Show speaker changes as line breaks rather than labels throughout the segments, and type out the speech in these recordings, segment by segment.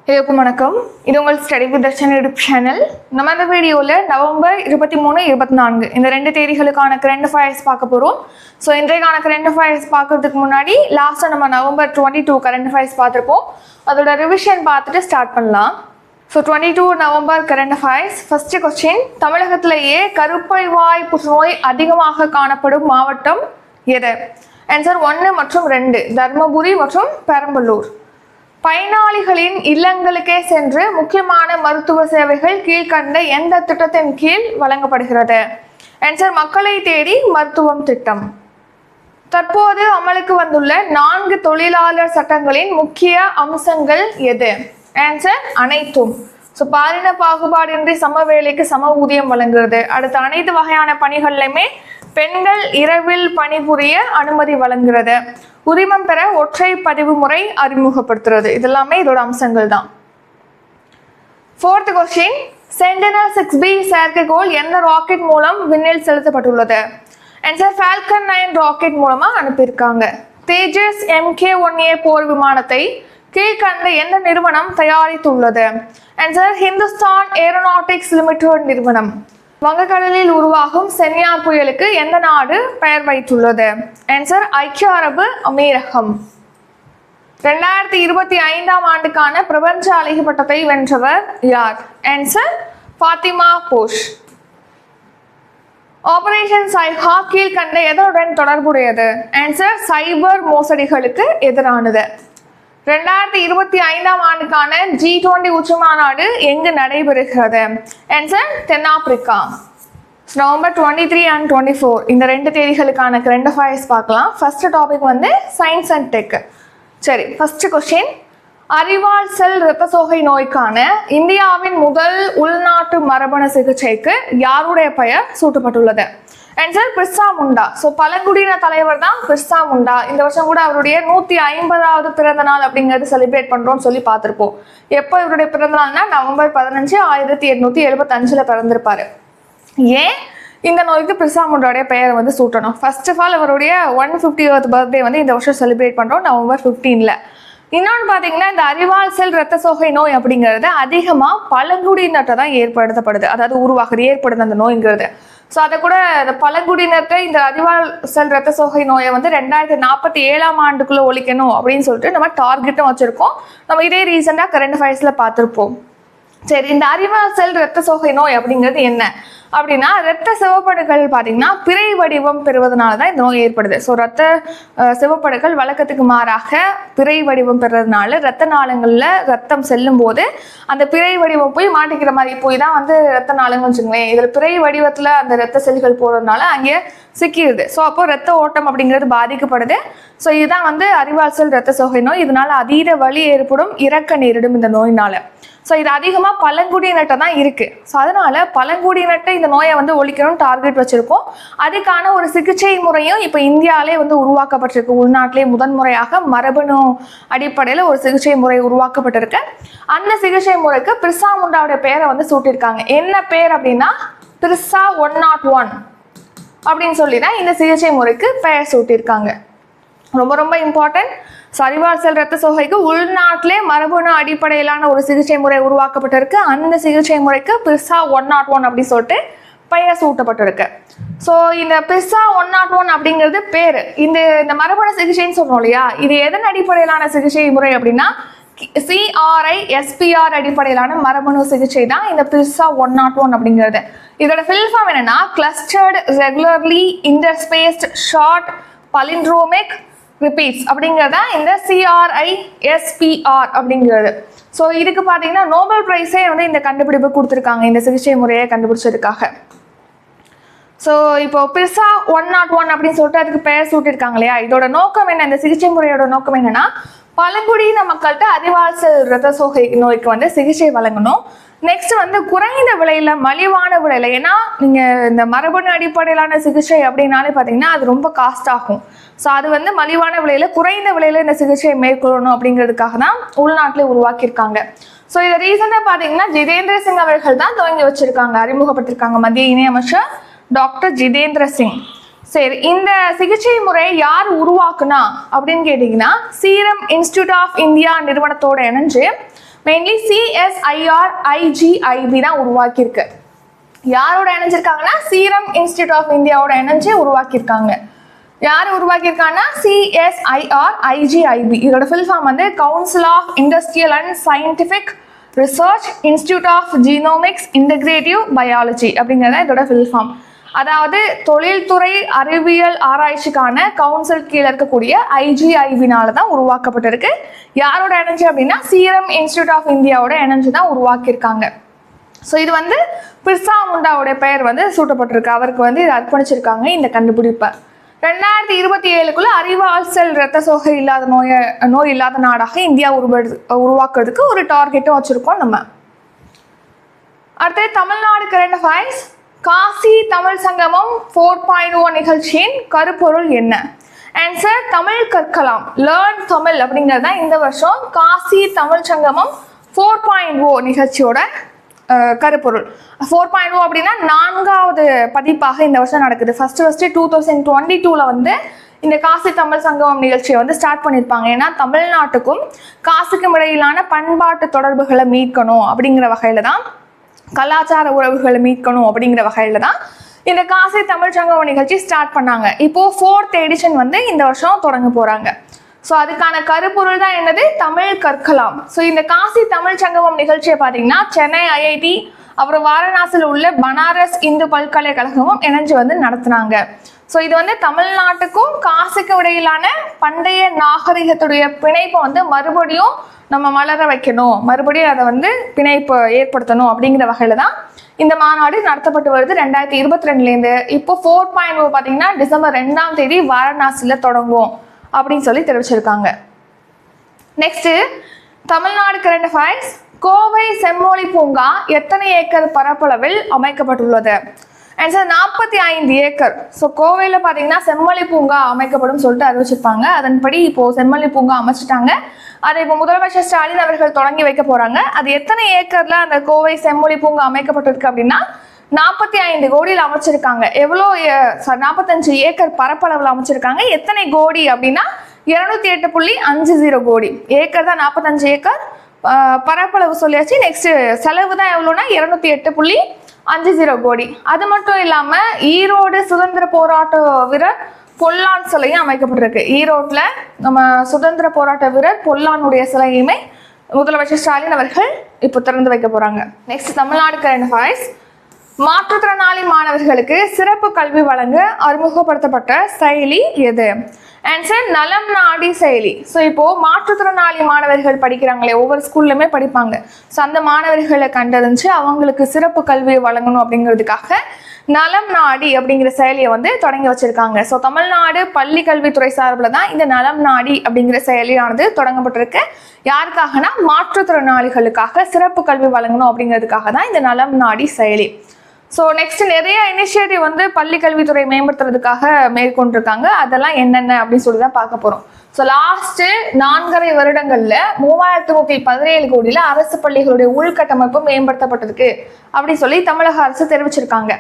எல்லாருக்கும் வணக்கம். இது உங்கள் study with Darshan YouTube channel. நம்ம இந்த வீடியோவில் நவம்பர் 23, 24 இந்த 2 தேதிகளுக்கான கரண்ட் அஃபேர்ஸ் பார்க்க போகிறோம். ஸோ இன்றைக்கான கரண்ட் அஃபேர்ஸ் பார்க்கறதுக்கு முன்னாடி லாஸ்ட்டாக நம்ம நவம்பர் 22 கரண்ட் அஃபேர்ஸ் பார்த்துருப்போம். அதோட ரிவிஷன் பார்த்துட்டு ஸ்டார்ட் பண்ணலாம். So 22 November current affairs. First question, தமிழகத்திலேயே கருப்பை வாய் புற்றுநோய் அதிகமாக காணப்படும் மாவட்டம் எது? ஆன்சர் 1 மற்றும் 2, தர்மபுரி மற்றும் பெரம்பலூர். பயனாளிகளின் இல்லங்களுக்கே சென்று முக்கியமான மருத்துவ சேவைகள் கீழ்கண்ட எந்த திட்டத்தின் கீழ் வழங்கப்படுகிறது? ஆன்சர் மக்களை தேடி மருத்துவம் திட்டம். தற்போது அமலுக்கு வந்துள்ள 4 தொழிலாளர் சட்டங்களின் முக்கிய அம்சங்கள் எது? ஆன்சர் அனைத்தும். ஸோ பாலின பாகுபாடின்றி சம வேலைக்கு சம ஊதியம் வழங்குறது. அடுத்த அனைத்து வகையான பணிகள்லையுமே பெண்கள் இரவில் பணிபுரிய அனுமதி வழங்குறது. உரிமம் பெற ஒற்றை பதிவு முறை அறிமுகப்படுத்துறது. இதெல்லாமே இதோட அம்சங்கள் தான். 4th கொஸ்டின், Sentinel-6B செயற்கைக்கோள் எந்த ராக்கெட் மூலம் விண்ணில் செலுத்தப்பட்டுள்ளது? ஆன்சர் ஃபால்கன் 9 ராக்கெட் மூலமா அனுப்பியிருக்காங்க. தேஜஸ் MK-1A போர் விமானத்தை கீழ்கண்ட எந்த நிறுவனம் தயாரித்துள்ளது? ஆன்சர் ஹிந்துஸ்தான் ஏரோநாட்டிக்ஸ் லிமிடெட் நிறுவனம். வங்கக்கடலில் உருவாகும் சென்யார் புயலுக்கு எந்த நாடு பெயர் வைத்துள்ளது? ஆன்சர் ஐக்கிய அரபு அமீரகம். 2025ஆம் ஆண்டுக்கான பிரபஞ்ச அழகி பட்டத்தை வென்றவர் யார்? Answer Fatima Bosch. ஆபரேஷன் சைஹா கீழ்கண்ட எதனுடன் தொடர்புடையது? ஆன்சர் சைபர் மோசடிகளுக்கு எதிரானது. 2025ஆம் ஆண்டுக்கான G20 உச்சி மாநாடு எங்கு நடைபெறுகிறது? ஆன்சர் தென்னாப்பிரிக்கா. நவம்பர் 23 and 24 இந்த 2 தேதிகளுக்கான கரண்ட் அஃபேர்ஸ் பார்க்கலாம். ஃபர்ஸ்ட் டாபிக் வந்து சயின்ஸ் அண்ட் டெக். சரி, ஃபர்ஸ்ட் கொஸ்டின், அறிவால் செல் இரத்த சோகை நோய்க்கான இந்தியாவின் முதல் உள்நாட்டு மரபணு சிகிச்சைக்கு யாருடைய பெயர் சூட்டப்பட்டுள்ளது? ஆன்சர் பிர்சா முண்டா. ஸோ பழங்குடியின தலைவர் தான் பிர்சா முண்டா. இந்த வருஷம் கூட அவருடைய 150வது பிறந்த நாள் அப்படிங்கிறது செலிப்ரேட் பண்றோம்னு சொல்லி பார்த்துருப்போம். எப்போ இவருடைய பிறந்த நாள்னா நவம்பர் 15, 1875 பிறந்திருப்பாரு. ஏன் இந்த நோய்க்கு பிர்சா முண்டாவுடைய பெயர் வந்து சூட்டணும்? ஃபர்ஸ்ட் ஆஃப் ஆல் அவருடைய 150th பர்த்டே வந்து இந்த வருஷம் செலிப்ரேட் பண்றோம் நவம்பர் 15. இன்னொன்று பார்த்தீங்கன்னா, இந்த அறிவால் செல் இரத்த சோகை நோய் அப்படிங்கிறது அதிகமாக பழங்குடியினர்கிட்ட தான் ஏற்படுத்தப்படுது, அதாவது உருவாகுது, ஏற்படுது அந்த நோய்ங்கிறது. ஸோ அதை கூட இந்த பழங்குடியினர்கிட்ட இந்த அறிவால் செல் இரத்த சோகை நோயை வந்து 2047ஆம் ஆண்டுக்குள்ளே ஒழிக்கணும் அப்படின்னு சொல்லிட்டு நம்ம டார்கெட்டும் வச்சுருக்கோம். நம்ம இதே ரீசெண்டாக கரண்ட் அஃபேர்ஸில் பார்த்துருப்போம். சரி, இந்த அறிவால் செல் இரத்த சோகை நோய் அப்படிங்கிறது என்ன அப்படின்னா, இரத்த சிவப்பணுக்கள் பார்த்தீங்கன்னா பிறை வடிவம் பெறுவதனால தான் இந்த நோய் ஏற்படுது. ஸோ இரத்த சிவப்பணுக்கள் வழக்கத்துக்கு மாறாக பிறை வடிவம் பெறுறதுனால இரத்த நாளங்களில் ரத்தம் செல்லும் போது அந்த பிறை வடிவம் போய் மாட்டிக்கிற மாதிரி போய் தான் வந்து இரத்த நாளங்கள் வச்சுங்களேன். இதில் பிறை வடிவத்தில் அந்த இரத்த செல்கள் போகிறதுனால அங்கே சிக்கிடுது. ஸோ அப்போ இரத்த ஓட்டம் அப்படிங்கிறது பாதிக்கப்படுது. ஸோ இதுதான் வந்து அறிவால் செல் இரத்த சோகை நோய். இதனால அதீத வலி ஏற்படும், இறக்க நேரிடும் இந்த நோயினால. ஸோ இது அதிகமாக பழங்குடியினர்கிட்ட தான் இருக்குது. ஸோ அதனால் பழங்குடியினர்கிட்ட இந்த நோயை வந்து ஒழிக்கணும்னு டார்கெட் வச்சுருக்கோம். அதுக்கான ஒரு சிகிச்சை முறையும் இப்போ இந்தியாவிலே வந்து உருவாக்கப்பட்டிருக்கு. உள்நாட்டிலே முதன்முறையாக மரபணு அடிப்படையில் ஒரு சிகிச்சை முறை உருவாக்கப்பட்டிருக்கு. அந்த சிகிச்சை முறைக்கு பிர்சா முண்டாவுடைய பேரை வந்து சூட்டியிருக்காங்க. என்ன பேர் அப்படின்னா பிர்சா 101 அப்படின்னு சொல்லி தான் இந்த சிகிச்சை முறைக்கு பெயர் சூட்டியிருக்காங்க. ரொம்ப ரொம்ப இம்பார்ட்டன்ட். அறிவால் செல் இரத்த சோகைக்கு உள்நாட்டிலே மரபணு அடிப்படையிலான ஒரு சிகிச்சை முறை உருவாக்கப்பட்டிருக்கு. அந்த சிகிச்சை முறைக்கு பிர்சா 101 அப்படின்னு சொல்லிட்டு பெயர் சூட்டப்பட்டிருக்கு. ஸோ இந்த பிர்சா 101 அப்படிங்கிறது பேர். இந்த மரபணு சிகிச்சைன்னு சொல்றோம் இல்லையா, இது எதன் அடிப்படையிலான சிகிச்சை முறை அப்படின்னா CRISPR அடிப்படையிலான மரபணு சிகிச்சை தான் இந்த பிர்சா 101 அப்படிங்கிறது. இதோட ஃபில் ஃபார்ம் என்னன்னா clustered regularly interspaced short palindromic repeats அப்படிங்கிறதா இந்த CRISPR அப்படிங்கிறது. ஸோ இதுக்கு பார்த்தீங்கன்னா நோபல் பிரைஸே வந்து இந்த கண்டுபிடிப்பு கொடுத்துருக்காங்க, இந்த சிகிச்சை முறையை கண்டுபிடிச்சதுக்காக. ஸோ இப்போ பிர்சா 101 அப்படின்னு சொல்லிட்டு அதுக்கு பெயர் சூட்டியிருக்காங்க இல்லையா, இதோட நோக்கம் என்ன? இந்த சிகிச்சை முறையோட நோக்கம் என்னன்னா பழங்குடியின மக்கள்கிட்ட அறிவால் செல் இரத்த சோகை நோய்க்கு வந்து சிகிச்சை வழங்கணும். நெக்ஸ்ட் வந்து குறைந்த விலையில, மலிவான விலையில. ஏன்னா நீங்க இந்த மரபணு அடிப்படையிலான சிகிச்சை அப்படின்னாலே பார்த்தீங்கன்னா அது ரொம்ப காஸ்ட் ஆகும். ஸோ அது வந்து மலிவான விலையில, குறைந்த விலையில இந்த சிகிச்சையை மேற்கொள்ளணும் அப்படிங்கிறதுக்காக தான் உள்நாட்டிலே உருவாக்கியிருக்காங்க. ஸோ இதை ரீசெண்டாக பார்த்தீங்கன்னா ஜிதேந்திர சிங் அவர்கள் தான் துவங்கி வச்சிருக்காங்க, அறிமுகப்படுத்திருக்காங்க. மத்திய இணையமைச்சர் டாக்டர் ஜிதேந்திர சிங். சரி, இந்த சிகிச்சை முறை யார் உருவாக்குனா அப்படின்னு கேட்டிங்கன்னா சீரம் இன்ஸ்டிடியூட் ஆஃப் இந்தியா நிறுவனத்தோட இணைஞ்சு மெயின்லி CSIR IGIB தான் உருவாக்கியிருக்கு. யாரோட இணைஞ்சிருக்காங்கன்னா சீரம் இன்ஸ்டிடியூட் ஆஃப் இந்தியாவோட இணைஞ்சு உருவாக்கியிருக்காங்க. யார் உருவாக்கியிருக்காங்கன்னா CSIR IGIB. இதோட ஃபுல் ஃபார்ம் வந்து council of industrial and scientific research institute of genomics integrative biology அப்படிங்கிறத இதோட ஃபுல் ஃபார்ம். அதாவது தொழில்துறை அறிவியல் ஆராய்ச்சிக்கான கவுன்சில் கீழே இருக்கக்கூடிய IGIB-னால தான் உருவாக்கப்பட்டிருக்கு. யாரோட இணைஞ்சு அப்படின்னா சீரம் இன்ஸ்டிடியூட் ஆஃப் இந்தியாவோட இணைஞ்சு தான் உருவாக்கியிருக்காங்க. ஸோ இது வந்து பிர்சா முண்டாவோட பெயர் வந்து சூட்டப்பட்டிருக்கு. அவருக்கு வந்து இதை அர்ப்பணிச்சிருக்காங்க இந்த கண்டுபிடிப்பை. 2027 அறிவாற்றல் இரத்த சோகை இல்லாத நோய் இல்லாத நாடாக இந்தியா உருவாக்குறதுக்கு ஒரு டார்கெட்டும் வச்சிருக்கோம் நம்ம. அடுத்து தமிழ்நாடு கரண்ட் அஃபேர்ஸ். காசி தமிழ் சங்கமம் 4.0 நிகழ்ச்சியின் கருப்பொருள் என்ன? ஆன்சர் தமிழ் கற்கலாம், லேர்ன் தமிழ் அப்படிங்கிறது தான் இந்த வருஷம் காசி தமிழ் சங்கமம் 4.0 நிகழ்ச்சியோட கருப்பொருள். 4.0 அப்படின்னா 4வது பதிப்பாக இந்த வருஷம் நடக்குது. ஃபர்ஸ்ட் 2022 வந்து இந்த காசி தமிழ் சங்கமம் நிகழ்ச்சியை வந்து ஸ்டார்ட் பண்ணியிருப்பாங்க. ஏன்னா தமிழ்நாட்டுக்கும் காசிக்கும் இடையிலான பண்பாட்டு தொடர்புகளை மீட்கணும் அப்படிங்கிற வகையில தான், கலாச்சார உறவுகளை மீட்கணும் அப்படிங்கிற வகையில தான் இந்த காசி தமிழ் சங்கமம் நிகழ்ச்சி ஸ்டார்ட் பண்ணாங்க. இப்போ 4th எடிஷன் வந்து இந்த வருஷம் தொடங்க போறாங்க. ஸோ அதுக்கான கருப்பொருள் தான் என்னது? தமிழ் கற்கலாம். ஸோ இந்த காசி தமிழ் சங்கமம் நிகழ்ச்சியை பார்த்தீங்கன்னா சென்னை IIT அப்புறம் வாரணாசியில் உள்ள பனாரஸ் இந்து பல்கலைக்கழகமும் இணைஞ்சு வந்து நடத்துனாங்க. ஸோ இது வந்து தமிழ்நாட்டுக்கும் காசிக்கும் இடையிலான பண்டைய நாகரிகத்துடைய பிணைப்பை வந்து மறுபடியும் நம்ம மலர வைக்கணும், மறுபடியும் அதை வந்து பிணைப்பு ஏற்படுத்தணும் அப்படிங்கிற வகையில தான் இந்த மாநாடு நடத்தப்பட்டு வருது 2022 இப்போ 4.0 பார்த்தீங்கன்னா டிசம்பர் 2ஆம் தேதி வாரணாசியில் தொடங்கும் அப்படின்னு சொல்லி தெரிவிச்சிருக்காங்க. Next Tamil Nadu current affairs. Kovai செம்மொழி பூங்கா எத்தனை ஏக்கர் பரப்பளவில் அமைக்கப்பட்டுள்ளது? Answer 45 acre. ஸோ கோவையில் பார்த்தீங்கன்னா செம்மொழி பூங்கா அமைக்கப்படும் சொல்லிட்டு அறிவிச்சிருப்பாங்க. அதன்படி இப்போ செம்மொழி பூங்கா அமைச்சிட்டாங்க. அதை இப்போ முதலமைச்சர் ஸ்டாலின் அவர்கள் தொடங்கி வைக்க போறாங்க. அது எத்தனை ஏக்கர்ல அந்த கோவை செம்மொழி பூங்கா அமைக்கப்பட்டிருக்கு அப்படின்னா 45 கோடியில் அமைச்சிருக்காங்க. எவ்வளோ 45 ஏக்கர் பரப்பளவில் அமைச்சிருக்காங்க. எத்தனை கோடி அப்படின்னா 208.50 கோடி. ஏக்கர் தான் 45 ஏக்கர், பரப்பளவு சொல்லியாச்சு. நெக்ஸ்ட் செலவு தான் எவ்வளோனா 208.50 கோடி. அது மட்டும் இல்லாம ஈரோடு சுதந்திர போராட்ட வீரர் பொல்லான் சிலையும் அமைக்கப்பட்டிருக்கு. ஈரோட்ல நம்ம சுதந்திர போராட்ட வீரர் பொல்லானுடைய சிலையுமே முதலமைச்சர் ஸ்டாலின் அவர்கள் இப்போ திறந்து வைக்க போறாங்க. Next Tamil Nadu current affairs. மாற்றுத்திறனாளி மாணவர்களுக்கு சிறப்பு கல்வி வழங்க அறிமுகப்படுத்தப்பட்ட செயலி எது? ஆன்சர் நலம் நாடி செயலி. ஸோ இப்போ மாற்றுத்திறனாளி மாணவர்கள் படிக்கிறாங்களே, ஒவ்வொரு ஸ்கூல்லுமே படிப்பாங்க. ஸோ அந்த மாணவர்களை கண்டறிஞ்சு அவங்களுக்கு சிறப்பு கல்வியை வழங்கணும் அப்படிங்கிறதுக்காக நலம் நாடி அப்படிங்கிற செயலியை வந்து தொடங்கி வச்சிருக்காங்க. ஸோ தமிழ்நாடு பள்ளி கல்வித்துறை சார்பில் தான் இந்த நலம் நாடி அப்படிங்கிற செயலியானது தொடங்கப்பட்டிருக்கு. யாருக்காகனா மாற்றுத்திறனாளிகளுக்காக சிறப்பு கல்வி வழங்கணும் அப்படிங்கிறதுக்காக தான் இந்த நலம் நாடி செயலி. ஸோ நெக்ஸ்ட் நிறைய இனிஷியேட்டிவ் வந்து பள்ளி கல்வித்துறை மேம்படுத்துறதுக்காக மேற்கொண்டிருக்காங்க. அதெல்லாம் என்னென்ன அப்படின்னு சொல்லி தான் பார்க்க போறோம். ஸோ லாஸ்ட் 4.5 வருடங்கள்ல 3117 கோடியில அரசு பள்ளிகளுடைய உள்கட்டமைப்பு மேம்படுத்தப்பட்டிருக்கு அப்படின்னு சொல்லி தமிழக அரசு தெரிவிச்சிருக்காங்க.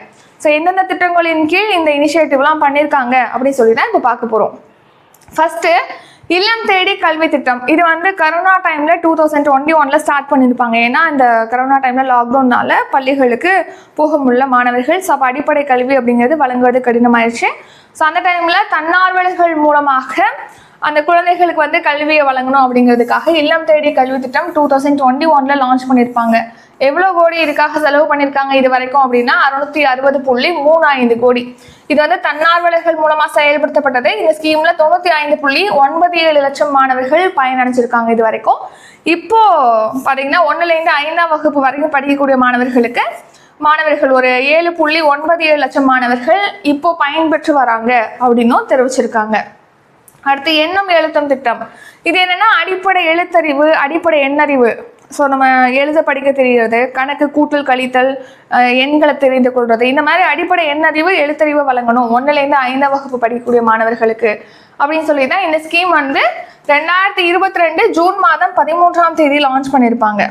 ஸோ எந்தெந்த திட்டங்களின் கீழ் இந்த இனிஷியேட்டிவ்லாம் பண்ணியிருக்காங்க அப்படின்னு சொல்லி தான் இப்போ பார்க்க போறோம். ஃபர்ஸ்ட் இல்லம் தேடி கல்வி திட்டம். இது வந்து கரோனா டைம்ல 2021 ஸ்டார்ட் பண்ணியிருப்பாங்க. ஏன்னா இந்த கரோனா டைம்ல லாக்டவுன்னால பள்ளிகளுக்கு போக முடியல மாணவர்கள். ஸோ அப்போ அடிப்படை கல்வி அப்படிங்கிறது வழங்குவது கடினமாயிடுச்சு. ஸோ அந்த டைம்ல தன்னார்வலர்கள் மூலமாக அந்த குழந்தைகளுக்கு வந்து கல்வியை வழங்கணும் அப்படிங்கிறதுக்காக இல்லம் தேடி கல்வி திட்டம் 2021 லான்ச் பண்ணியிருப்பாங்க. எவ்வளோ கோடி இதுக்காக செலவு பண்ணியிருக்காங்க இது வரைக்கும் அப்படின்னா 660.35 கோடி. இது வந்து தன்னார்வலர்கள் மூலமா செயல்படுத்தப்பட்டது. இந்த ஸ்கீம்ல 95.97 லட்சம் மாணவர்கள் பயனடைஞ்சிருக்காங்க இது வரைக்கும். இப்போ பாத்தீங்கன்னா 1லேருந்து 5ஆம் வகுப்பு வரைக்கும் படிக்கக்கூடிய மாணவர்கள் ஒரு 7.97 லட்சம் மாணவர்கள் இப்போ பயன்பெற்று வராங்க அப்படின்னும் தெரிவிச்சிருக்காங்க. அடுத்து எண்ணும் எழுத்தும் திட்டம். இது என்னன்னா அடிப்படை எழுத்தறிவு, அடிப்படை எண்ணறிவு. ஸோ நம்ம எழுத படிக்க தெரிகிறது, கணக்கு கூட்டல் கழித்தல், எண்களை தெரிந்து கொள்வது, இந்த மாதிரி அடிப்படை எண்ணறிவு எழுத்தறிவு வழங்கணும் 1லேருந்து 5ஆம் வகுப்பு படிக்கக்கூடிய மாணவர்களுக்கு அப்படின்னு சொல்லி தான் இந்த ஸ்கீம் வந்து 2022 ஜூன் மாதம் 13ஆம் தேதி லான்ச் பண்ணியிருப்பாங்க.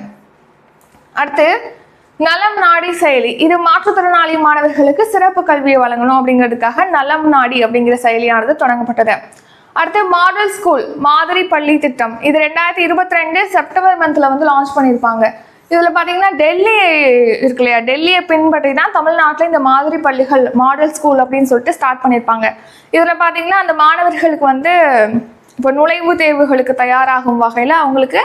அடுத்து நலம் நாடி செயலி. இது மாற்றுத்திறனாளி மாணவர்களுக்கு சிறப்பு கல்வியை வழங்கணும் அப்படிங்கிறதுக்காக நலம் நாடி அப்படிங்கிற செயலியானது தொடங்கப்பட்டது. அடுத்து மாடல் ஸ்கூல் மாதிரி பள்ளி திட்டம், இது 2022 செப்டம்பர் மந்த்ல வந்து லான்ச் பண்ணியிருப்பாங்க. இதில் பார்த்தீங்கன்னா டெல்லி இருக்கு இல்லையா, டெல்லியை பின்பற்றி தான் தமிழ்நாட்டில் இந்த மாதிரி பள்ளிகள் மாடல் ஸ்கூல் அப்படின்னு சொல்லிட்டு ஸ்டார்ட் பண்ணியிருப்பாங்க. இதில் பார்த்தீங்கன்னா அந்த மாணவர்களுக்கு வந்து இப்போ நுழைவுத் தேர்வுகளுக்கு தயாராகும் வகையில் அவங்களுக்கு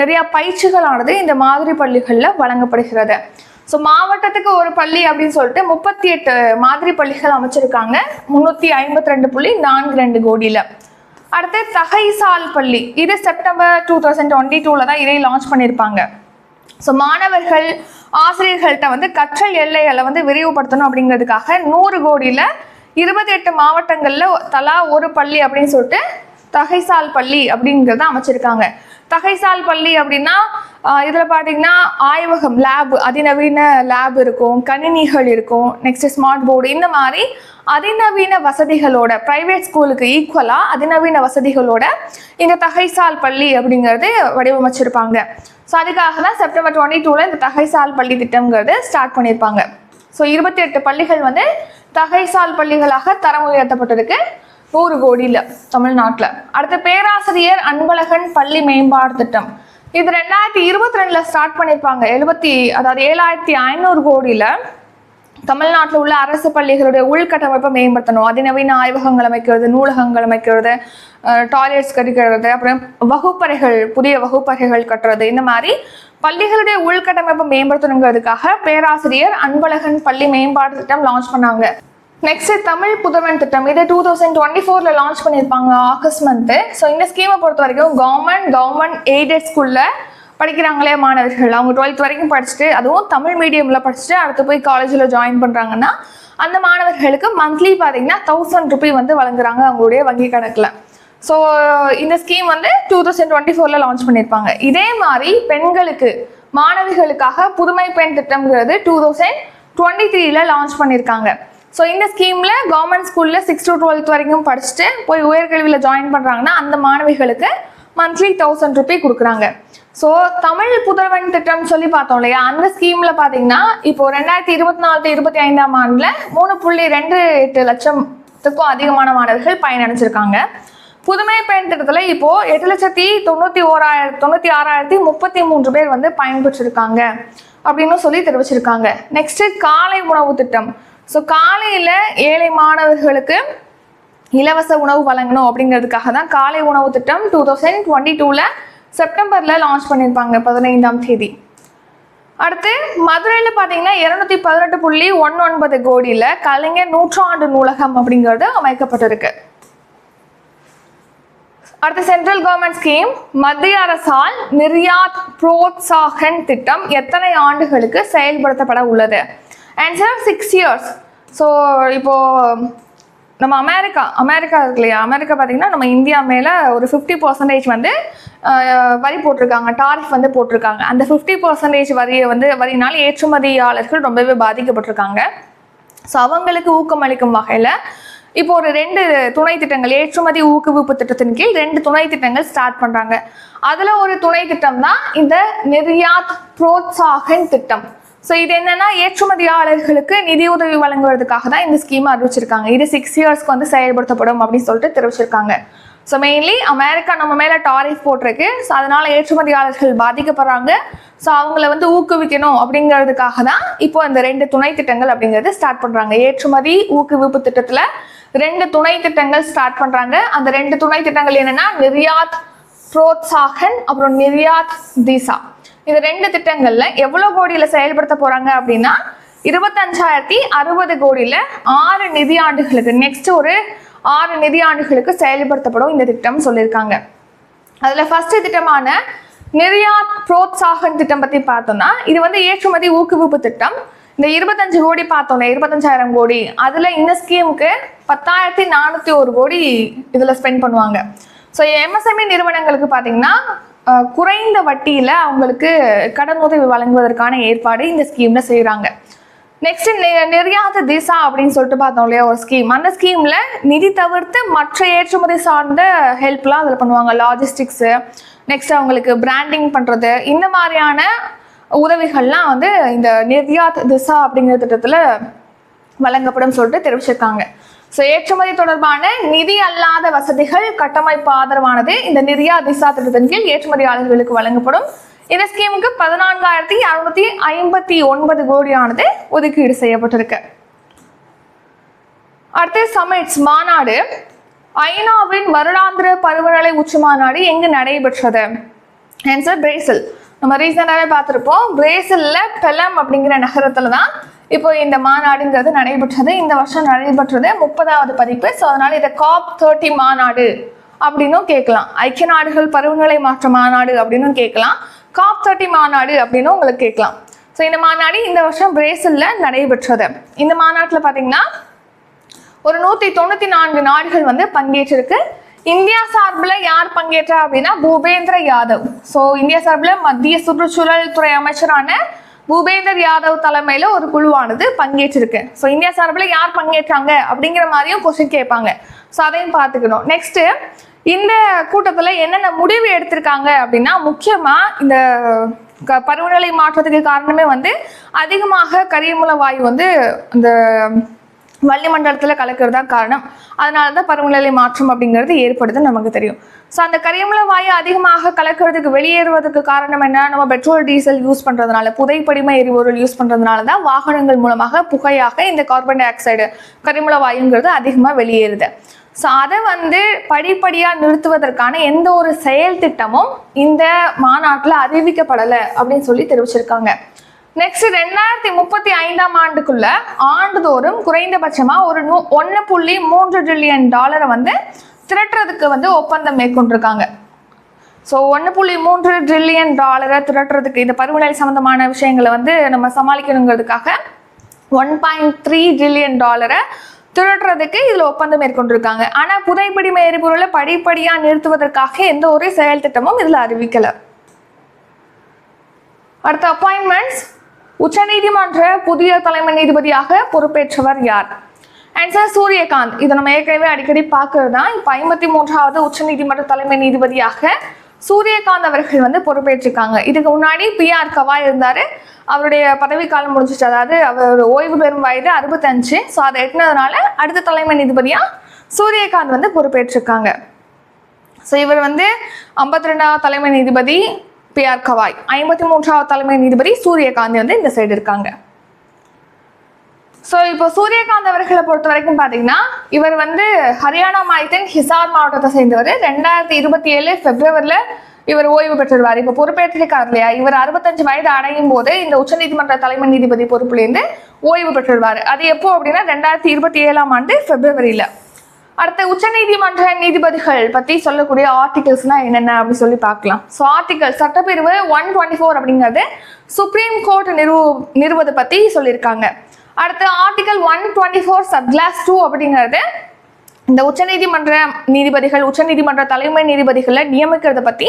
நிறையா பயிற்சிகளானது இந்த மாதிரி பள்ளிகளில் வழங்கப்படுகிறது. ஸோ மாவட்டத்துக்கு ஒரு பள்ளி அப்படின்னு சொல்லிட்டு 38 மாதிரி பள்ளிகள் அமைச்சிருக்காங்க 352.42 கோடியில். அடுத்து தகைசால் பள்ளி, இது செப்டம்பர் 2022 தான் இதை லான்ச் பண்ணியிருப்பாங்க. ஸோ மாணவர்கள் ஆசிரியர்கள்ட்ட வந்து கற்றல் எல்லைகளை வந்து விரிவுபடுத்தணும் அப்படிங்கிறதுக்காக 100 கோடியில் 28 மாவட்டங்களில் தலா ஒரு பள்ளி அப்படின்னு சொல்லிட்டு தகைசால் பள்ளி அப்படிங்கிறத அமைச்சிருக்காங்க. தகைசால் பள்ளி அப்படின்னா இதில் பார்த்தீங்கன்னா ஆய்வகம், லேப், அதிநவீன லேப் இருக்கும், கணினிகள் இருக்கும், நெக்ஸ்ட் ஸ்மார்ட் போர்டு, இந்த மாதிரி அதிநவீன வசதிகளோட பிரைவேட் ஸ்கூலுக்கு ஈக்குவலாக அதிநவீன வசதிகளோட இங்கே தகைசால் பள்ளி அப்படிங்கிறது வடிவமைச்சிருப்பாங்க. ஸோ அதுக்காக தான் செப்டம்பர் 22 இந்த தகைசால் பள்ளி திட்டம்ங்கிறது ஸ்டார்ட் பண்ணியிருப்பாங்க. ஸோ 28 பள்ளிகள் வந்து தகைசால் பள்ளிகளாக தரம் உயர்த்தப்பட்டிருக்கு 100 கோடியில் தமிழ்நாட்டில். அடுத்து பேராசிரியர் அன்பழகன் பள்ளி மேம்பாடு திட்டம், இது 2022 ஸ்டார்ட் பண்ணியிருப்பாங்க. 7,500 கோடியில் தமிழ்நாட்டில் உள்ள அரசு பள்ளிகளுடைய உள்கட்டமைப்பை மேம்படுத்தணும், அதிநவீன ஆய்வகங்கள் அமைக்கிறது, நூலகங்கள் அமைக்கிறது, டாய்லெட்ஸ் கட்டிக்கிறது, அப்புறம் வகுப்பறைகள், புதிய வகுப்பறைகள் கட்டுறது, இந்த மாதிரி பள்ளிகளுடைய உள்கட்டமைப்பை மேம்படுத்தணுங்கிறதுக்காக பேராசிரியர் அன்பழகன் பள்ளி மேம்பாடு திட்டம் லான்ச் பண்ணாங்க. நெக்ஸ்ட் தமிழ் புதல்வன் திட்டம், இதை 2024 லான்ச் பண்ணியிருப்பாங்க ஆகஸ்ட் மந்த்து. ஸோ இந்த ஸ்கீமை பொறுத்த வரைக்கும் கவர்மெண்ட் எய்டட் ஸ்கூலில் படிக்கிறாங்களே மாணவர்கள், அவங்க 12th வரைக்கும் படிச்சுட்டு அதுவும் தமிழ் மீடியமில் படிச்சுட்டு அடுத்து போய் காலேஜில் ஜாயின் பண்ணுறாங்கன்னா அந்த மாணவர்களுக்கு மந்த்லி பார்த்தீங்கன்னா 1000 ரூபி வந்து வழங்குறாங்க அவங்களுடைய வங்கி கணக்கில். ஸோ இந்த ஸ்கீம் வந்து 2024 லான்ச் பண்ணியிருப்பாங்க. இதே மாதிரி பெண்களுக்கு மாணவிகளுக்காக புதுமை பெண் திட்டம்ங்கிறது 2023 லான்ச் பண்ணியிருக்காங்க. ஸோ இந்த ஸ்கீமில் கவர்மெண்ட் ஸ்கூலில் 6 to 12th வரைக்கும் படிச்சுட்டு போய் உயர்கல்வியில் ஜாயின் பண்ணுறாங்கன்னா அந்த மாணவிகளுக்கு மந்த்லி 1000 ரூபி கொடுக்குறாங்க. ஸோ தமிழ் புதல்வன் திட்டம் சொல்லி பார்த்தோம் இல்லையா, அந்த ஸ்கீமில் பார்த்தீங்கன்னா இப்போ 2024-25 ஆண்டில் 3.28 லட்சத்துக்கும் அதிகமான மாணவர்கள் பயனடைஞ்சிருக்காங்க. புதுமை பெண் திட்டத்தில் இப்போ 8,91,96,33 பேர் வந்து பயன்பெற்றிருக்காங்க அப்படின்னு சொல்லி தெரிவிச்சிருக்காங்க. நெக்ஸ்ட் காலை உணவு திட்டம். ஸோ காலையில் ஏழை மாணவர்களுக்கு இலவச உணவு வழங்கணும் அப்படிங்கிறதுக்காக தான் காலை உணவு திட்டம் 2022 செப்டம்பரில் லான்ச் பண்ணியிருப்பாங்க 15ஆம் தேதி. அடுத்து மதுரையில் பார்த்தீங்கன்னா 218.19 கோடியில் கலைஞர் நூற்றாண்டு நூலகம் அப்படிங்கிறது அமைக்கப்பட்டிருக்கு. அடுத்து சென்ட்ரல் கவர்மெண்ட் ஸ்கீம், மத்திய அரசால் நிர்யாத் புரோத்சாகன் திட்டம் எத்தனை ஆண்டுகளுக்கு செயல்படுத்தப்பட உள்ளது? Answer 6 years. ஸோ இப்போது நம்ம அமெரிக்கா இருக்கு இல்லையா, அமெரிக்கா பார்த்தீங்கன்னா நம்ம இந்தியா மேலே ஒரு 50% வந்து வரி போட்டிருக்காங்க, டாரிஃப் வந்து போட்டிருக்காங்க. அந்த 50% வரினால் ஏற்றுமதியாளர்கள் ரொம்பவே பாதிக்கப்பட்டிருக்காங்க. ஸோ அவங்களுக்கு ஊக்கமளிக்கும் வகையில் இப்போ ஒரு 2 துணை திட்டங்கள், ஏற்றுமதி ஊக்குவிப்பு திட்டத்தின் கீழ் 2 துணை திட்டங்கள் ஸ்டார்ட் பண்ணுறாங்க. அதில் ஒரு துணை திட்டம் தான் இந்த நிர்யாத் புரோத்சாகன் திட்டம். ஸோ இது என்னன்னா ஏற்றுமதியாளர்களுக்கு நிதியுதவி வழங்குவதற்காக தான் இந்த ஸ்கீமை அறிவிச்சிருக்காங்க. இது 6 yearsக்கு வந்து செயல்படுத்தப்படும் அப்படின்னு சொல்லிட்டு தெரிவிச்சிருக்காங்க. ஸோ மெயின்லி அமெரிக்கா நம்ம மேலே டாரிஃப் போட்டிருக்கு. ஸோ அதனால ஏற்றுமதியாளர்கள் பாதிக்கப்படுறாங்க. ஸோ அவங்கள வந்து ஊக்குவிக்கணும் அப்படிங்கிறதுக்காக தான் இப்போ இந்த 2 துணை திட்டங்கள் அப்படிங்கிறது ஸ்டார்ட் பண்ணுறாங்க. ஏற்றுமதி ஊக்குவிப்பு திட்டத்தில் 2 துணை திட்டங்கள் ஸ்டார்ட் பண்ணுறாங்க. அந்த 2 துணை திட்டங்கள் என்னன்னா நிர்யாத் புரோத்சாகன் அப்புறம் நிர்யாத் திசா. இந்த 2 திட்டங்கள்ல எவ்வளோ கோடியில் செயல்படுத்த போறாங்க அப்படின்னா 25,060 கோடியில் 6 நிதியாண்டுகளுக்கு, நெக்ஸ்ட் ஒரு 6 நிதியாண்டுகளுக்கு செயல்படுத்தப்படும் இந்த திட்டம் சொல்லியிருக்காங்க. அதில் ஃபர்ஸ்ட் திட்டமான நிர்யாத் புரோத்சாகன் திட்டம் பற்றி பார்த்தோம்னா இது வந்து ஏற்றுமதி ஊக்குவிப்பு திட்டம். இந்த 25 கோடி பார்த்தோம்ல, 25,000 கோடி, அதில் இந்த ஸ்கீமுக்கு 10,401 கோடி இதில் ஸ்பெண்ட் பண்ணுவாங்க. ஸோ எம்எஸ்எம்இ நிறுவனங்களுக்கு பார்த்தீங்கன்னா குறைந்த வட்டியில் அவங்களுக்கு கடன் உதவி வழங்குவதற்கான ஏற்பாடு இந்த ஸ்கீமில் செய்கிறாங்க. நெக்ஸ்ட் நிர்யாத் திசா அப்படின்னு சொல்லிட்டு பார்த்தோம் இல்லையா ஒரு ஸ்கீம், அந்த ஸ்கீமில் நிதி தவிர்த்து மற்ற ஏற்றுமதி சார்ந்த ஹெல்ப்லாம் அதில் பண்ணுவாங்க. லாஜிஸ்டிக்ஸு, நெக்ஸ்ட் அவங்களுக்கு பிராண்டிங் பண்ணுறது, இந்த மாதிரியான உதவிகள்லாம் வந்து இந்த நிர்யாத் திசா அப்படிங்கிற திட்டத்தில் வழங்கப்படும் சொல்லிட்டு தெரிவிச்சிருக்காங்க. ஸோ ஏற்றுமதி தொடர்பான நிதி அல்லாத வசதிகள் கட்டமைப்பு ஆதரவானது இந்த நிர்யா திசா திட்டத்தின் கீழ் ஏற்றுமதியாளர்களுக்கு வழங்கப்படும். இந்த ஸ்கீமுக்கு 14,659 கோடியானது ஒதுக்கீடு செய்யப்பட்டிருக்கு. அடுத்து சமிட்ஸ் மாநாடு. ஐநாவின் வருடாந்திர பருவநிலை உச்சி மாநாடு எங்கு நடைபெற்றது? Answer Brazil. நம்ம ரீசெண்டாகவே பார்த்துருப்போம். பிரேசில்ல பெலம் அப்படிங்கிற நகரத்துல தான் இப்போ இந்த மாநாடுங்கிறது நடைபெற்றது. இந்த வருஷம் நடைபெற்றது 30வது பதிப்பு. ஸோ அதனால இதை COP30 மாநாடு அப்படின்னும் கேட்கலாம். ஐக்கிய நாடுகள் பருவநிலை மாற்ற மாநாடு அப்படின்னும் கேட்கலாம். COP30 மாநாடு அப்படின்னு உங்களுக்கு கேட்கலாம். ஸோ இந்த மாநாடு இந்த வருஷம் பிரேசில்ல நடைபெற்றது. இந்த மாநாட்டில் பார்த்தீங்கன்னா ஒரு 194 நாடுகள் வந்து பங்கேற்றிருக்கு. இந்தியா சார்பில் யார் பங்கேற்றா அப்படின்னா பூபேந்திர யாதவ். ஸோ இந்தியா சார்பில் மத்திய சுற்றுச்சூழல் துறை அமைச்சரான பூபேந்தர் யாதவ் தலைமையில ஒரு குழுவானது பங்கேற்றிருக்கு. ஸோ இந்தியா சார்பில் யார் பங்கேற்றாங்க அப்படிங்கிற மாதிரியும் கொஸ்டின் கேட்பாங்க. ஸோ அதையும் பார்த்துக்கணும். நெக்ஸ்ட் இந்த கூட்டத்தில் என்னென்ன முடிவு எடுத்திருக்காங்க அப்படின்னா, முக்கியமா இந்த பருவநிலை மாற்றத்துக்கு காரணமே வந்து அதிகமாக கரியமில வாயு வந்து இந்த வளிமண்டலத்தில் கலக்கிறது தான் காரணம். அதனால தான் பருவநிலை மாற்றம் அப்படிங்கிறது ஏற்படுதுன்னு நமக்கு தெரியும். ஸோ அந்த கரியமில வாயு அதிகமாக கலக்கிறதுக்கு வெளியேறுவதற்கு காரணம் என்ன? நம்ம பெட்ரோல் டீசல் யூஸ் பண்ணுறதுனால, புதைப்படிம எரிபொருள் யூஸ் பண்ணுறதுனால தான் வாகனங்கள் மூலமாக புகையாக இந்த கார்பன் டை ஆக்சைடு கரியமில வாயுங்கிறது அதிகமாக வெளியேறுது. ஸோ அதை வந்து படிப்படியாக நிறுத்துவதற்கான எந்த ஒரு செயல் திட்டமும் இந்த மாநாட்டில் அறிவிக்கப்படலை அப்படின்னு சொல்லி தெரிவிச்சிருக்காங்க. நெக்ஸ்ட் 2035ஆம் ஆண்டுக்குள்ள ஆண்டுதோறும் குறைந்தபட்சமா ஒரு 1.3 ட்ரில்லியன் டாலரை வந்து திரட்டுறதுக்கு வந்து ஒப்பந்தம் மேற்கொண்டிருக்காங்க. ஸோ 1.3 ட்ரில்லியன் டாலரை திரட்டுறதுக்கு, இந்த பருவநிலை சம்பந்தமான விஷயங்களை வந்து நம்ம சமாளிக்கணுங்கிறதுக்காக 1.3 ட்ரில்லியன் டாலரை திரட்டுறதுக்கு இதில் ஒப்பந்தம் மேற்கொண்டிருக்காங்க. ஆனால் புதைப்படிம எரிபொருளை படிப்படியாக நிறுத்துவதற்காக எந்த ஒரு செயல் திட்டமும் இதில் அறிவிக்கலை. அடுத்த அப்பாயின்மெண்ட்ஸ். உச்சநீதிமன்ற புதிய தலைமை நீதிபதியாக பொறுப்பேற்றவர் யார்? ஆன்சர் சூரியகாந்த். இதை நம்ம ஏற்கனவே அடிக்கடி பார்க்கறது தான். இப்போ 53வது உச்சநீதிமன்ற தலைமை நீதிபதியாக சூரியகாந்த் அவர்கள் வந்து பொறுப்பேற்றிருக்காங்க. இதுக்கு முன்னாடி PR கவாய் இருந்தார். அவருடைய பதவி காலம் முடிஞ்சிச்சு. அதாவது அவர் ஓய்வு பெறும் வயது 65. ஸோ அதை எட்டினதுனால அடுத்த தலைமை நீதிபதியாக சூரியகாந்த் வந்து பொறுப்பேற்றிருக்காங்க. ஸோ இவர் வந்து 52வது தலைமை நீதிபதி PR கவாய், 53வது தலைமை நீதிபதி சூரியகாந்த் வந்து இந்த சைடு இருக்காங்க. ஸோ இப்போ சூரியகாந்த் அவர்களை பொறுத்த வரைக்கும் பார்த்தீங்கன்னா, இவர் வந்து ஹரியானா மாநிலத்தின் ஹிசார் மாவட்டத்தை சேர்ந்தவர். 2027 பிப்ரவரியில் இவர் ஓய்வு பெற்றுருவார். இப்போ பொறுப்பேற்றிருக்கார் இல்லையா, இவர் 65 வயது அடையும் போது இந்த உச்சநீதிமன்ற தலைமை நீதிபதி பொறுப்புலேருந்து ஓய்வு பெற்றுருவார். அது எப்போ அப்படின்னா 2027ஆம் ஆண்டு பிப்ரவரியில். அடுத்த உச்சநீதிமன்ற நீதிபதிகள் பற்றி சொல்லக்கூடிய ஆர்டிகல்ஸ்னா என்னென்ன அப்படின்னு சொல்லி பார்க்கலாம். ஸோ ஆர்டிகல் சட்டப்பிரிவு 124 அப்படிங்கிறது சுப்ரீம் கோர்ட் நிறுவது பற்றி சொல்லியிருக்காங்க. அடுத்து ஆர்டிகல் 124 சப்கிளாஸ் 2 அப்படிங்கிறது இந்த உச்சநீதிமன்ற நீதிபதிகள், உச்சநீதிமன்ற தலைமை நீதிபதிகளை நியமிக்கிறத பற்றி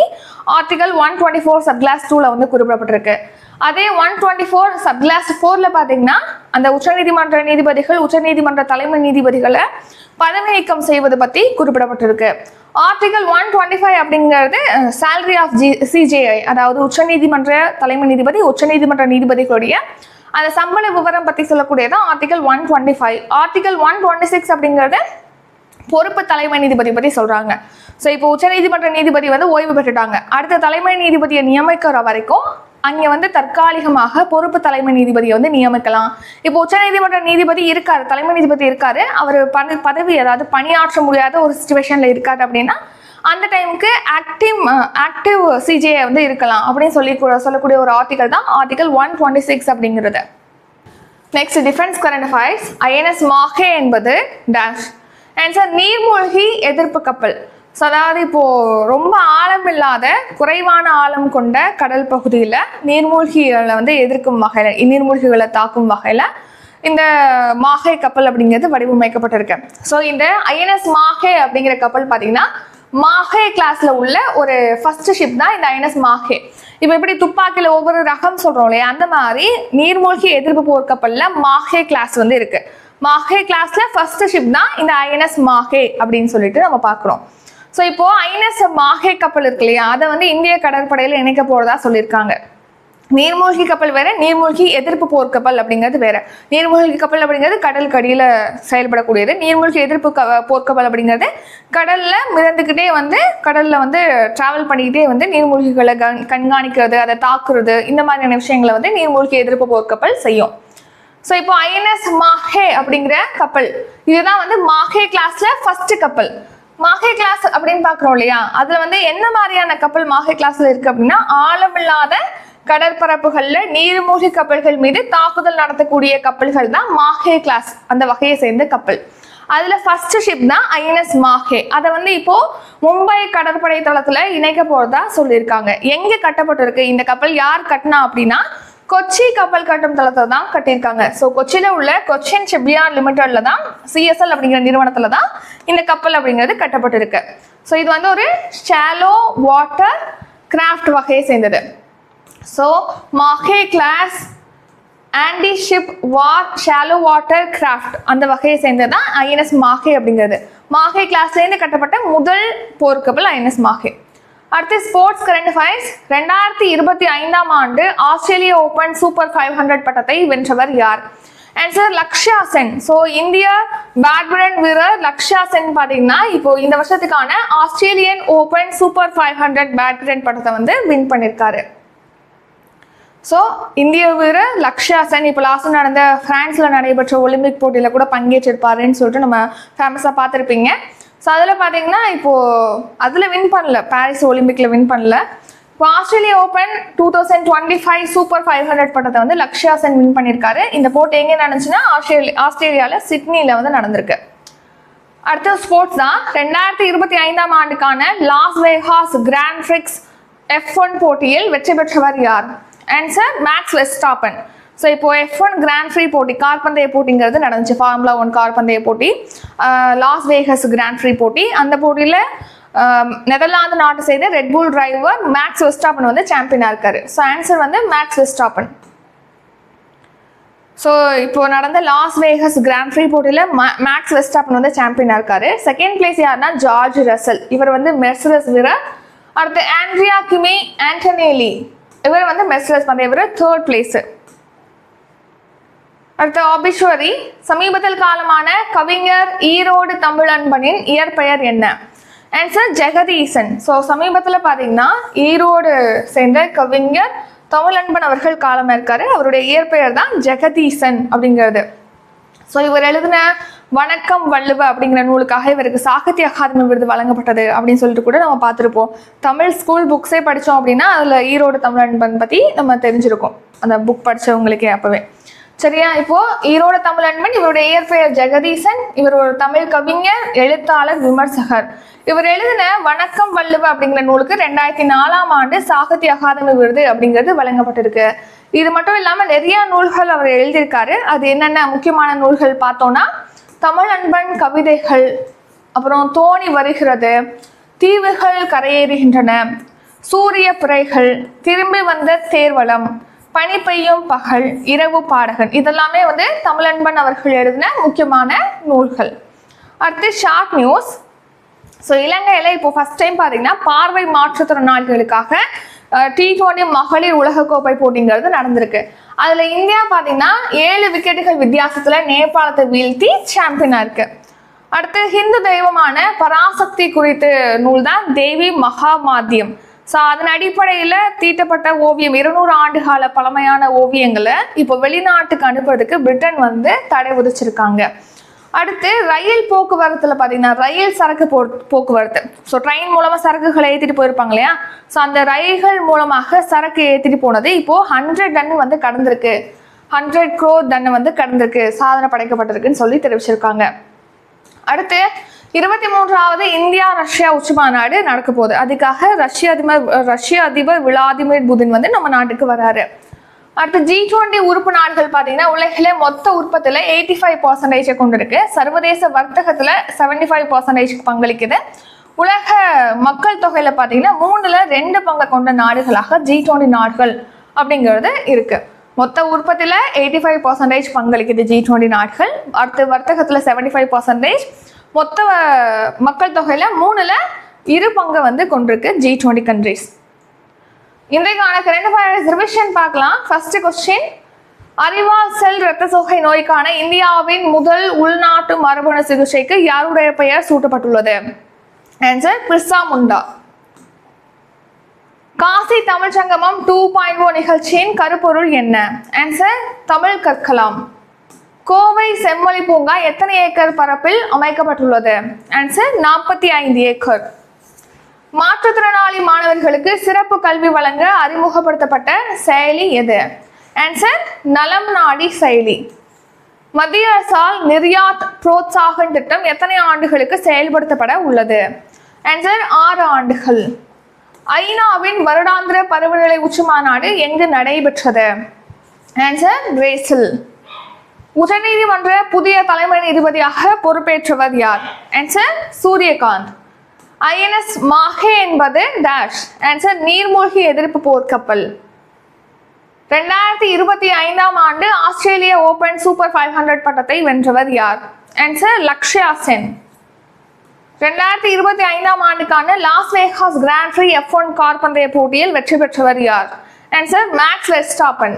ஆர்டிகல் 124 சப்கிளாஸ் 2ல வந்து குறிப்பிடப்பட்டிருக்கு. அதே 124 சப்கிளாஸ் 4ல பார்த்தீங்கன்னா அந்த உச்சநீதிமன்ற நீதிபதிகள், உச்சநீதிமன்ற தலைமை நீதிபதிகளை பதவி நீக்கம் செய்வது பற்றி குறிப்பிடப்பட்டிருக்கு. ஆர்டிகல் 125 அப்படிங்கிறது சேலரி ஆஃப் CJI, அதாவது உச்சநீதிமன்ற தலைமை நீதிபதி, உச்சநீதிமன்ற நீதிபதிகளுடைய அந்த சம்பள விவரம் பற்றி சொல்லக்கூடியதான் ஆர்டிகல் 125. ஆர்டிகல் 126 அப்படிங்கிறது பொறுப்பு தலைமை நீதிபதி பற்றி சொல்றாங்க. ஸோ இப்போ உச்சநீதிமன்ற நீதிபதி வந்து ஓய்வு பெற்றுட்டாங்க. அடுத்த தலைமை நீதிபதியை நியமிக்கிற வரைக்கும் அங்கே வந்து தற்காலிகமாக பொறுப்பு தலைமை நீதிபதியை வந்து நியமிக்கலாம். இப்போ உச்சநீதிமன்ற நீதிபதி இருக்காரு, தலைமை நீதிபதி இருக்காரு, அவர் பதவி அதாவது பணியாற்ற முடியாத ஒரு சிச்சுவேஷன்ல இருக்காரு அப்படின்னா அந்த டைமுக்கு ஆக்டிவ் CJI வந்து இருக்கலாம் அப்படின்னு சொல்லக்கூடிய ஒரு ஆர்டிகல் தான் ஆர்டிகல் 126 அப்படிங்கிறது. Next defence current affairs. INS Mahe என்பது டேஷ். ஆன்சர் நீர்மூழ்கி எதிர்ப்பு கப்பல். ஸோ அதாவது இப்போது ரொம்ப ஆழம் இல்லாத குறைவான ஆழம் கொண்ட கடல் பகுதியில் நீர்மூழ்கிகளை வந்து எதிர்க்கும் வகையில், நீர்மூழ்கிகளை தாக்கும் வகையில் இந்த மாஹே கப்பல் அப்படிங்கிறது வடிவமைக்கப்பட்டிருக்கு. ஸோ இந்த INS மாஹே அப்படிங்கிற கப்பல் பார்த்தீங்கன்னா மாஹே கிளாஸ்ல உள்ள ஒரு ஃபர்ஸ்ட் ஷிப் தான் இந்த INS மாஹே. இப்போ எப்படி துப்பாக்கியில் ஒவ்வொரு ரகம் சொல்கிறோம் இல்லையா, அந்த மாதிரி நீர்மூழ்கி எதிர்ப்பு போர்க்கப்பலில் மாஹே கிளாஸ் வந்து இருக்கு. மாஹே கிளாஸ்ல ஃபர்ஸ்ட் ஷிப் தான் இந்த INS மாஹே அப்படின்னு சொல்லிட்டு நம்ம பார்க்குறோம். ஸோ இப்போ INS மாஹே கப்பல் இருக்கு இல்லையா, அதை வந்து இந்திய கடற்படையில் இணைக்க போறதா சொல்லியிருக்காங்க. நீர்மூழ்கி கப்பல் வேற, நீர்மூழ்கி எதிர்ப்பு போர்க்கப்பல் அப்படிங்கிறது வேற. நீர்மூழ்கி கப்பல் அப்படிங்கிறது கடலுக்கு அடியில் செயல்படக்கூடியது. நீர்மூழ்கி எதிர்ப்பு போர்க்கப்பல் அப்படிங்கிறது கடல்ல மிதந்துக்கிட்டே வந்து கடல்ல வந்து டிராவல் பண்ணிக்கிட்டே வந்து நீர்மூழ்கிகளை கண்காணிக்கிறது, அதை தாக்குறது, இந்த மாதிரியான விஷயங்களை வந்து நீர்மூழ்கி எதிர்ப்பு போர்க்கப்பல் செய்யும். ஸோ இப்போ ஐஎன்எஸ் மாஹே அப்படிங்கிற கப்பல், இதுதான் வந்து மாஹே கிளாஸ்ல ஃபர்ஸ்ட் கப்பல். மாஹே கிளாஸ் அப்படின்னு பாக்குறோம் இல்லையா, அதுல வந்து என்ன மாதிரியான கப்பல் மாஹே கிளாஸ்ல இருக்கு அப்படின்னா, ஆழமில்லாத கடற்பரப்புகள்ல நீர்மூழ்கி கப்பல்கள் மீது தாக்குதல் நடத்தக்கூடிய கப்பல்கள் தான் மாஹே கிளாஸ், அந்த வகையை சேர்ந்த கப்பல். அதுல ஃபர்ஸ்ட் ஷிப் தான் ஐஎன்எஸ் மாஹே. அதை வந்து இப்போ மும்பை கடற்படை தளத்துல இணைக்க போறதா சொல்லியிருக்காங்க. எங்க கட்டப்பட்டிருக்கு இந்த கப்பல், யார் கட்டினா அப்படின்னா கொச்சி கப்பல் கட்டும் தளத்தை தான் கட்டியிருக்காங்க. ஸோ கொச்சியில உள்ள கொச்சின் ஷிப்யார்ட் லிமிடெட்ல தான், சிஎஸ்எல் அப்படிங்கிற நிறுவனத்துல தான் இந்த கப்பல் அப்படிங்கிறது கட்டப்பட்டிருக்கு. ஸோ இது வந்து ஒரு ஷாலோ வாட்டர் கிராஃப்ட் வகையை சேர்ந்தது. So Mahe class anti ship shallow water craft அந்த வகையை சேர்ந்தது தான் ஐஎன்எஸ் மாஹே அப்படிங்கிறது. மாஹே கிளாஸ்லேருந்து கட்டப்பட்ட முதல் போர்க்கப்பல் ஐஎன்எஸ் மாஹே. அடுத்து ஸ்போர்ட்ஸ் கரண்ட் அஃபேர்ஸ். 2025ஆம் ஆண்டு ஆஸ்திரேலிய ஓபன் சூப்பர் 500 பட்டத்தை வென்றவர் யார்? ஆன்சர் லக்ஷ்யா சென். ஸோ இந்திய பேட்மிண்டன் வீரர் லக்ஷ்யா சென் பார்த்தீங்கன்னா இப்போ இந்த வருஷத்துக்கான ஆஸ்திரேலியன் ஓபன் சூப்பர் 500 பேட்மிண்டன் பட்டத்தை வந்து வின் பண்ணியிருக்காரு. ஸோ இந்திய வீரர் லக்ஷ்யா சென் இப்போ லாஸ்ட் நடந்த பிரான்ஸ்ல நடைபெற்ற ஒலிம்பிக் போட்டியில கூட பங்கேற்றிருப்பாருன்னு சொல்லிட்டு நம்ம ஃபேமஸாக பார்த்துருப்பீங்க. ஸோ அதில் பார்த்தீங்கன்னா இப்போது அதில் வின் பண்ணல, பாரிஸ் ஒலிம்பிக்கில் வின் பண்ணல. இப்போ ஆஸ்திரேலியா ஓப்பன் 2025 சூப்பர் 500 பட்டத்தை வந்து லக்ஷ்யா சென் வின் பண்ணியிருக்காரு. இந்த போட்டி எங்கே நடந்துச்சுன்னா ஆஸ்திரேலியாவில் சிட்னியில் வந்து நடந்திருக்கு. அடுத்த ஸ்போர்ட்ஸ் தான். 2025ஆம் ஆண்டுக்கான Las Vegas grand prix F1 போட்டியில் வெற்றி பெற்றவர் யார்? Answer maths Verstappen. ஸோ இப்போ F1 கிராண்ட் ஃப்ரீ போட்டி, கார் பந்தய போட்டிங்கிறது நடந்துச்சு. ஃபார்முலா 1 கார் பந்தய போட்டி, லாஸ் வேகஸ் கிராண்ட் ஃப்ரீ போட்டி. அந்த போட்டியில் நெதர்லாந்து நாட்டை செய்த ரெட்புல் டிரைவர் மேக்ஸ் வெஸ்டாப்பன் வந்து சாம்பியனாக இருக்காரு. ஸோ ஆன்சர் வந்து மேக்ஸ் வெஸ்டாப்பன். ஸோ இப்போ நடந்த லாஸ் வேகஸ் கிராண்ட் ஃப்ரீ போட்டியில் மேக்ஸ் வெஸ்டாப்பன் வந்து சாம்பியனாக இருக்காரு. செகண்ட் பிளேஸ் யாருன்னா ஜார்ஜ் ரசல், இவர் வந்து மெர்சிடஸ் வீரர். அடுத்து ஆண்ட்ரியா கிமி ஆண்டனேலி, இவர் வந்து மெர்சிடஸ் பந்தய வீரர், தேர்ட் பிளேஸ். அடுத்த ஆபிஸ்வரி, சமீபத்தில் காலமான கவிஞர் ஈரோடு தமிழன்பனின் இயற்பெயர் என்ன? ஆன்சர் ஜெகதீசன். ஸோ சமீபத்தில் பார்த்தீங்கன்னா ஈரோடு சேர்ந்த கவிஞர் தமிழன்பன் அவர்கள் காலமாக இருக்காரு. அவருடைய இயற்பெயர் தான் ஜெகதீசன் அப்படிங்கிறது. ஸோ இவர் எழுதின வணக்கம் வள்ளுவ அப்படிங்கிற நூலுக்காக இவருக்கு சாகித்ய அகாதமி விருது வழங்கப்பட்டது அப்படின்னு சொல்லிட்டு கூட நம்ம பார்த்துருப்போம். தமிழ் ஸ்கூல் புக்ஸே படித்தோம் அப்படின்னா அதில் ஈரோடு தமிழன்பன் பற்றி நம்ம தெரிஞ்சிருக்கோம், அந்த புக் படித்தவங்களுக்கே அப்போவே. சரியா? இப்போ ஈரோடு தமிழன்பன், இவருடைய இயற்பெயர் ஜெகதீசன். இவர் ஒரு தமிழ் கவிஞர், எழுத்தாளர், விமர்சகர். இவர் எழுதின வணக்கம் வள்ளுவ அப்படிங்கிற நூலுக்கு 2004ஆம் ஆண்டு சாகித்ய அகாதமி விருது அப்படிங்கிறது வழங்கப்பட்டிருக்கு. இது மட்டும் இல்லாமல் நிறைய நூல்கள் அவர் எழுதியிருக்காரு. அது என்னென்ன முக்கியமான நூல்கள் பார்த்தோம்னா, தமிழன்பன் கவிதைகள், அப்புறம் தோணி வருகிறது, தீவுகள் கரையேறுகின்றன, சூரிய பிறைகள், திரும்பி வந்த தேர்வலம், பனி பெய்யும் பகல், இரவு பாடகன், இதெல்லாமே வந்து தமிழன்பன் அவர்கள் எழுதின முக்கியமான நூல்கள். அடுத்து ஷார்ட் நியூஸ். ஸோ இலங்கையில் இப்போ ஃபர்ஸ்ட் டைம் பார்த்தீங்கன்னா பார்வை மாற்றுத்திறனாளிகளுக்காக T20 மகளிர் உலகக்கோப்பை போட்டிங்கிறது நடந்திருக்கு. அதில் இந்தியா பார்த்தீங்கன்னா 7 விக்கெட்டுகள் வித்தியாசத்தில் நேபாளத்தை வீழ்த்தி சாம்பியனாக இருக்கு. அடுத்து ஹிந்து தெய்வமான பராசக்தி குறித்த நூல் தான் தேவி மகாமாத்தியம். ஸோ அதன் அடிப்படையில் தீட்டப்பட்ட ஓவியம், 200 ஆண்டுகால பழமையான ஓவியங்களை இப்போ வெளிநாட்டுக்கு அனுப்புறதுக்கு பிரிட்டன் வந்து தடை விதிச்சிருக்காங்க. அடுத்து ரயில் போக்குவரத்தில் பார்த்தீங்கன்னா ரயில் சரக்கு போக்குவரத்து, ஸோ ட்ரெயின் மூலமாக சரக்குகளை ஏற்றிட்டு போயிருப்பாங்க இல்லையா, ஸோ அந்த ரயில்கள் மூலமாக சரக்கு ஏற்றிட்டு போனது இப்போது 100 டன் வந்து கடந்திருக்கு, 100 crore டன் வந்து கடந்திருக்கு, சாதனை படைக்கப்பட்டிருக்குன்னு சொல்லி தெரிவிச்சிருக்காங்க. அடுத்து 23வது இந்தியா ரஷ்யா உச்சி மாநாடு நடக்க போகுது. அதுக்காக ரஷ்ய அதிபர் விளாடிமிர் புதின் வந்து நம்ம நாட்டுக்கு வராரு. அடுத்து G20 உறுப்பு நாடுகள் பார்த்தீங்கன்னா உலகிலே மொத்த உற்பத்தியில் 85% கொண்டிருக்கு. சர்வதேச வர்த்தகத்தில் 75% பங்களிக்குது. உலக மக்கள் தொகையில பார்த்தீங்கன்னா 2/3 பங்கு கொண்ட நாடுகளாக G20 நாடுகள் அப்படிங்கிறது இருக்கு. மொத்த உற்பத்தியில் 85% பங்களிக்குது G20 நாடுகள். அடுத்து வர்த்தகத்தில் 75%, மொத்த மக்கள் தொகையில 2/3 வந்து கொண்டிருக்கு G20 கண்ட்ரிஸ். இன்றைக்கான கரண்ட் அஃபேர்ஸ் ரிவிஷன் பார்க்கலாம். ஃபர்ஸ்ட் கொஸ்டின், அறிவால் செல் இரத்த சோகை நோய்க்கான இந்தியாவின் முதல் உள்நாட்டு மரபணு சிகிச்சைக்கு யாருடைய பெயர் சூட்டப்பட்டுள்ளது? ஆன்சர் பிர்சா முண்டா. காசி தமிழ் சங்கமம் 2.0 நிகழ்ச்சியின் கருப்பொருள் என்ன? ஆன்சர் தமிழ் கற்கலாம். கோவை செம்மொழி பூங்கா எத்தனை ஏக்கர் பரப்பில் அமைக்கப்பட்டுள்ளது? Answer 45 acre. மாற்றுத்திறனாளி மாணவர்களுக்கு சிறப்பு கல்வி வழங்க அறிமுகப்படுத்தப்பட்ட செயலி எது? ஆன்சர் நலம் நாடி செயலி. மத்திய அரசால் நிர்யாத் புரோத்சாகன் திட்டம் எத்தனை ஆண்டுகளுக்கு செயல்படுத்தப்பட உள்ளது? ஆன்சர் 6 ஆண்டுகள். ஐநாவின் வருடாந்திர பருவநிலை உச்சி மாநாடு எங்கு நடைபெற்றது? Answer Brazil. உச்சநீதிமன்ற புதிய தலைமை நீதிபதியாக பொறுப்பேற்றவர் யார்? ஆன்சர் சூரியகாந்த். INS மாஹே என்பது டேஷ்? ஆன்சர் நீர்மூழ்கி எதிர்ப்பு போர்க்கப்பல். 2025ஆம் ஆண்டு ஆஸ்திரேலிய ஓபன் சூப்பர் 500 பட்டத்தை வென்றவர் யார்? ஆன்சர் லக்ஷ்யா சென். 2025ஆம் ஆண்டுக்கான Las Vegas Grand Prix F1 car பந்தய போட்டியில் வெற்றி பெற்றவர் யார்? Answer Max Verstappen.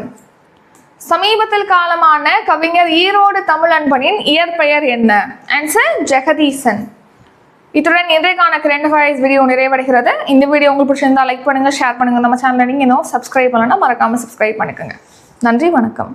சமீபத்தில் காலமான கவிஞர் ஈரோடு தமிழ் அன்பனின் இயற்பெயர் என்ன? ஆன்சர் ஜெகதீசன். இத்துடன் இன்றைக்கான கரண்ட் அஃபேர்ஸ் வீடியோ நிறைவடைகிறது. இந்த வீடியோ உங்களுக்கு பிடிச்சிருந்தா லைக் பண்ணுங்க, ஷேர் பண்ணுங்க. நம்ம சேனலை நீங்க இன்னும் சப்ஸ்கிரைப் பண்ணலன்னா மறக்காம சப்ஸ்கிரைப் பண்ணிக்கோங்க. நன்றி, வணக்கம்.